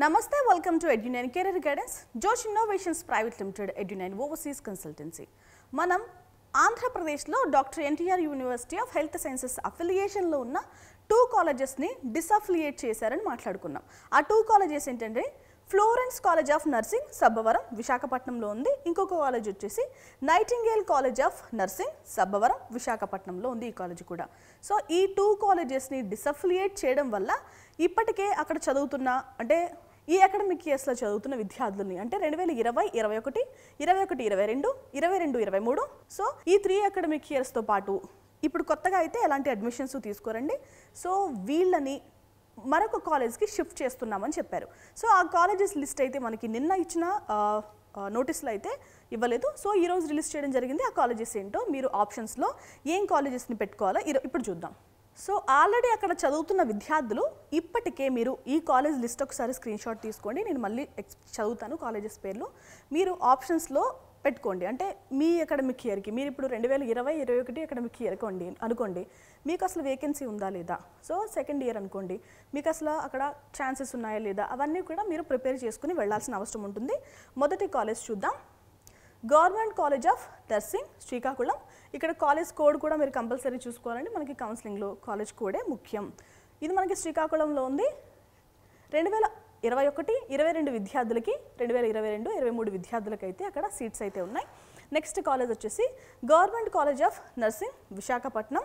Namaste, welcome to Edu9 Career Guidance, Josh Innovations Private Limited, Edu9 Overseas Consultancy. Manam Andhra Pradesh lo Dr. NTR University of Health Sciences affiliation lo unna 2 colleges ni disaffiliate chesarani maatladukunnam. Aa 2 colleges entante Florence College of Nursing Sabbavaram Visakhapatnamlo undi, inkoka college vachesi Nightingale College of Nursing Sabbavaram Visakhapatnamlo undi ee college kuda. So ee 2 colleges ni disaffiliate cheyadam valla ఇప్పటికే అక్కడ చదువుతున్న అంటే ఈ academic years లో చదువుతున్న విద్యార్థుల్ని అంటే 2020 21 21 22 22 23 so ఈ 3 అకాడమిక్ ఇయర్స్ తో పాటు ఇప్పుడు కొత్తగా అయితే ఎలాంటి అడ్మిషన్స్ తీసుకోరండి. సో వీళ్ళని మరొక కాలేజ్ కి షిఫ్ట్ చేస్తున్నామని చెప్పారు. సో ఆ కాలేజెస్ లిస్ట్ అయితే మనకి నిన్న ఇచ్చిన నోటీస్లో అయితే ఇవ్వలేదు. సో ఈ రోజు రిలీజ్ చేయడం జరిగింది. ఆ కాలేజెస్ ఏంటో మీరు ఆప్షన్స్ లో ఏం కాలేజెస్ ని పెట్టుకోవాలో ఇప్పుడు చూద్దాం. సో ఆల్రెడీ అక్కడ చదువుతున్న విద్యార్థులు ఇప్పటికే మీరు ఈ కాలేజ్ లిస్ట్ ఒకసారి స్క్రీన్ షాట్ తీసుకోండి. నేను మళ్ళీ చదువుతాను కాలేజెస్ పేర్లు. మీరు ఆప్షన్స్లో పెట్టుకోండి. అంటే మీ అకాడమిక్ ఇయర్కి మీరు ఇప్పుడు 2020 21 అకాడమిక్ ఇయర్ అనుకోండి, మీకు అసలు వేకెన్సీ ఉందా లేదా. సో సెకండ్ ఇయర్ అనుకోండి, మీకు అసలు అక్కడ ఛాన్సెస్ ఉన్నాయా లేదా, అవన్నీ కూడా మీరు ప్రిపేర్ చేసుకుని వెళ్ళాల్సిన అవసరం ఉంటుంది. మొదటి కాలేజ్ చూద్దాం. Government college of nursing Srikakulam. ఇక్కడ కాలేజ్ కోడ్ కూడా మీరు కంపల్సరీ చూసుకోవాలండి. మనకి కౌన్సిలింగ్లో కాలేజ్ కోడే ముఖ్యం. ఇది మనకి శ్రీకాకుళంలో ఉంది. 2021 22 విద్యార్థులకి 2022 23 విద్యార్థులకి అయితే అక్కడ సీట్స్ అయితే ఉన్నాయి. నెక్స్ట్ కాలేజ్ వచ్చేసి government college of nursing Visakhapatnam.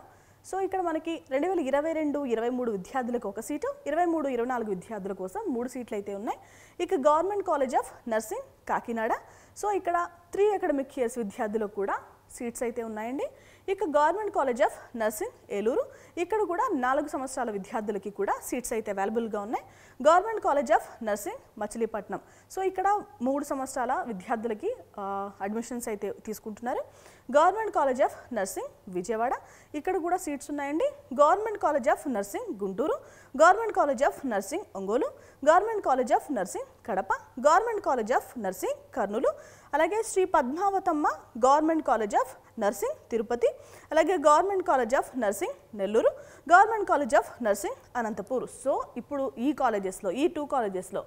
So ఇక్కడ మనకి 2022 23 విద్యార్థులకు ఒక సీటు, 23 24 విద్యార్థుల కోసం 3 సీట్లు అయితే ఉన్నాయి. ఇక government college of nursing Kakinada. So ఇక్కడ 3 అకాడమిక్ ఇయర్స్ విద్యార్థులకు కూడా సీట్స్ అయితే ఉన్నాయండి. ఇక government college of nursing Eluru. ఇక్కడ కూడా 4 సంవత్సరాల విద్యార్థులకి కూడా సీట్స్ అయితే అవైలబుల్గా ఉన్నాయి. Government college of nursing Machilipatnam. So ఇక్కడ 3 సంవత్సరాల విద్యార్థులకి అడ్మిషన్స్ అయితే తీసుకుంటున్నారు. Government college of nursing Vijayawada. ఇక్కడ కూడా సీట్స్ ఉన్నాయండి. Government college of nursing Guntur. Government college of nursing Ongole. Government college of nursing Kadapa. Government college of nursing Kurnool. అలాగే Sri Padmavathamma government college of nursing Tirupati. అలాగే government college of nursing Nellore. Government college of nursing Anantapur. So ఇప్పుడు ఈ కాలేజెస్లో ఈ 2 కాలేజెస్లో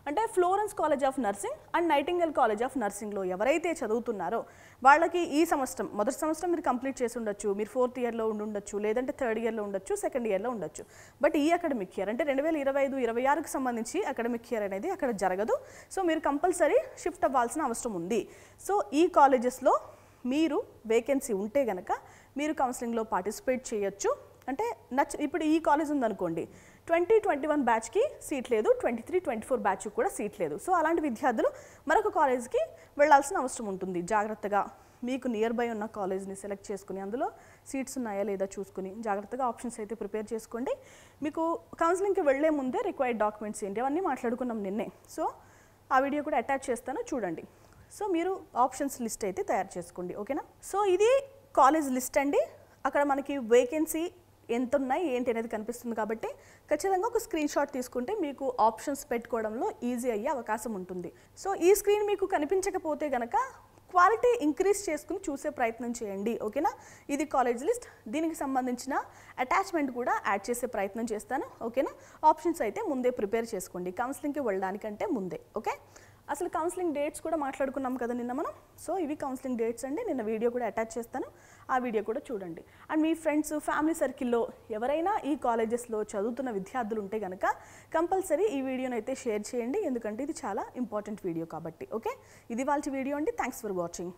అంటే Florence college of nursing and Nightingale college of నర్సింగ్లో ఎవరైతే చదువుతున్నారో వాళ్ళకి ఈ సంవత్సరం మొదటి సంవత్సరం మీరు కంప్లీట్ చేసి ఉండొచ్చు, మీరు 4th ఇయర్లో ఉండొచ్చు, లేదంటే 3rd ఇయర్లో ఉండొచ్చు, 2nd ఇయర్లో ఉండొచ్చు. బట్ ఈ అకాడమిక్ ఇయర్ అంటే 2025 26కి సంబంధించి అకాడమిక్ ఇయర్ అనేది అక్కడ జరగదు. సో మీరు కంపల్సరీ షిఫ్ట్ అవ్వాల్సిన అవసరం ఉంది. సో ఈ కాలేజెస్లో మీరు వేకెన్సీ ఉంటే గనక మీరు కౌన్సిలింగ్లో పార్టిసిపేట్ చేయొచ్చు. అంటే ఇప్పుడు ఈ కాలేజ్ ఉందనుకోండి, 2021 బ్యాచ్కి సీట్ లేదు, 23 24 బ్యాచ్ కూడా సీట్ లేదు. సో అలాంటి విద్యార్థులు మరొక కాలేజ్కి వెళ్ళాల్సిన అవసరం ఉంటుంది. జాగ్రత్తగా మీకు నియర్ బై ఉన్న కాలేజ్ని సెలెక్ట్ చేసుకుని అందులో సీట్స్ ఉన్నాయా లేదా చూసుకుని జాగ్రత్తగా ఆప్షన్స్ అయితే ప్రిపేర్ చేసుకోండి. మీకు కౌన్సిలింగ్కి వెళ్లే ముందే రిక్వైర్డ్ డాక్యుమెంట్స్ ఏంటి అవన్నీ మాట్లాడుకున్నాం నిన్నే. సో ఆ వీడియో కూడా అటాచ్ చేస్తాను, చూడండి. సో మీరు ఆప్షన్స్ లిస్ట్ అయితే తయారు చేసుకోండి, ఓకేనా. సో ఇది కాలేజ్ లిస్ట్ అండి. అక్కడ మనకి వేకెన్సీ ఎంత ఉన్నాయి ఏంటి అనేది కనిపిస్తుంది కాబట్టి ఖచ్చితంగా ఒక స్క్రీన్ షాట్ తీసుకుంటే మీకు ఆప్షన్స్ పెట్టుకోవడంలో ఈజీ అయ్యే అవకాశం ఉంటుంది. సో ఈ స్క్రీన్ మీకు కనిపించకపోతే గనక క్వాలిటీ ఇంక్రీజ్ చేసుకుని చూసే ప్రయత్నం చేయండి, ఓకేనా. ఇది కాలేజ్ లిస్ట్, దీనికి సంబంధించిన అటాచ్మెంట్ కూడా యాడ్ చేసే ప్రయత్నం చేస్తాను, ఓకేనా. ఆప్షన్స్ అయితే ముందే ప్రిపేర్ చేసుకోండి కౌన్సిలింగ్కి వెళ్ళడానికంటే ముందే, ఓకే. అసలు కౌన్సిలింగ్ డేట్స్ కూడా మాట్లాడుకున్నాం కదా నిన్న మనం. సో ఇవి కౌన్సిలింగ్ డేట్స్ అండి. నిన్న వీడియో కూడా అటాచ్ చేస్తాను, ఆ వీడియో కూడా చూడండి. అండ్ మీ ఫ్రెండ్స్ ఫ్యామిలీ సర్కిల్లో ఎవరైనా ఈ కాలేజెస్లో చదువుతున్న విద్యార్థులు ఉంటే కనుక కంపల్సరీ ఈ వీడియోని అయితే షేర్ చేయండి, ఎందుకంటే ఇది చాలా ఇంపార్టెంట్ వీడియో కాబట్టి, ఓకే. ఇది వాళ్ళ వీడియో అండి. Thanks for watching.